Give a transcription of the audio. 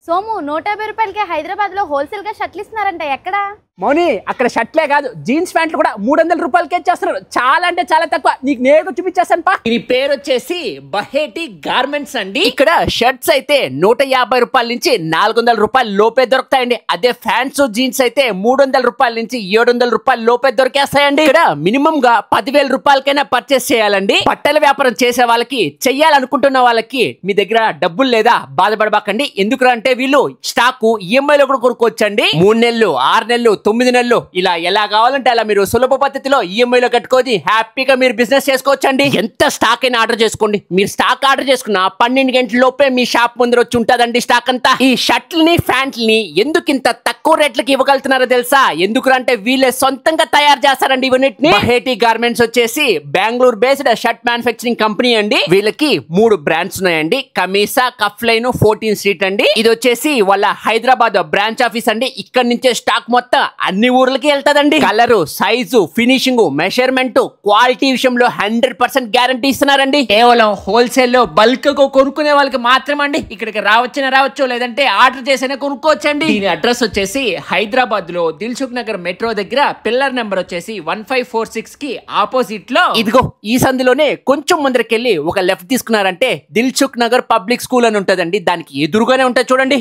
సోము 150 రూపాయలకి హైదరాబాద్ లో హోల్సేల్ గా షర్ట్లు ఇస్తున్నారంట. ఎక్కడ? మౌని, అక్కడ షర్ట్లే కాదు జీన్స్ ప్యాంట్లు కూడా 300 రూపాయలకే చేస్తున్నారు. చాలా అంటే చాలా తక్కువ. నీకు నేరుగా చూపించేస్తాను పా. దీని పేరు వచ్చేసి బహేటి గార్మెంట్స్ అండి. ఇక్కడ షర్ట్స్ అయితే 150 రూపాయల నుంచి 400 రూపాయల లోపే దొరుకుతాయండి. అదే ఫ్యాన్స్ జీన్స్ అయితే 300 రూపాయల నుంచి 700 రూపాయల లోపే దొరికేస్తాయండి. ఇక్కడ మినిమం గా 10,000 రూపాయలకైనా పర్చేస్ చేయాలండి. బట్టల వ్యాపారం చేసే వాళ్ళకి, చెయ్యాలనుకుంటున్న వాళ్ళకి మీ దగ్గర డబ్బులు లేదా బాధపడబాకండి. ఎందుకంటే వీళ్ళు స్టాకు ఈఎంఐ లో కూడా కొనుక్కోవచ్చండి. 3 నెలలు, 6 నెలలు, 9 నెలలు ఇలా ఎలా కావాలంటే అలా మీరు సులభ పద్ధతిలో ఈఎంఐ లో కట్టుకోవచ్చు. హ్యాపీగా మీరు బిజినెస్ చేసుకోవచ్చండి. ఎంత స్టాక్ అయినా ఆర్డర్ చేసుకోండి. మీరు స్టాక్ ఆర్డర్ చేసుకున్న 12 గంటల లోపే మీ షాప్ ముందర వచ్చి ఉంటదండి స్టాక్ అంతా. ఈ షర్ట్లని, ప్యాంట్లని ఎందుకు ఇంత తక్కువ రేట్లకి ఇవ్వగలుగుతున్నారో తెలుసా? ఎందుకంటే వీళ్ళే సొంతంగా తయారు చేస్తారండి ఇవన్నిటిని. బహేటి గార్మెంట్స్ వచ్చేసి Bengaluru based shirt manufacturing company అండి. వీళ్ళకి 3 బ్రాండ్స్ ఉన్నాయండి. కమీసా, కఫ్ లైన్, 14 స్ట్రీట్ అండి. ఇది వచ్చేసి వాళ్ళ హైదరాబాద్ బ్రాంచ్ ఆఫీస్ అండి. ఇక్కడ నుంచే స్టాక్ మొత్తం అన్ని ఊర్లకి వెళ్తాదండి. Colour, size, finishing, measurement, quality విషయంలో 100% గ్యారంటీ ఇస్తున్నారండి. కేవలం హోల్సేల్ లో బల్క్ గా కొనుక్కునే వాళ్ళకి మాత్రమండి. ఇక్కడికి రావచ్చు, లేదంటే ఆర్డర్ చేసినా కొనుక్కోవచ్చండి. దీని అడ్రస్ వచ్చేసి హైదరాబాద్ లో దిల్సుఖ్ నగర్ మెట్రో దగ్గర పిల్లర్ నెంబర్ వచ్చేసి 1546 కి ఆపోజిట్ లో ఇదిగో ఈ సందులోనే కొంచెం ముందరకెళ్ళి ఒక లెఫ్ట్ తీసుకున్నారంటే దిల్సుఖ్ నగర్ పబ్లిక్ స్కూల్ అని ఉంటదండి. దానికి ఎదురుగానే ఉంటుంది చూడండి.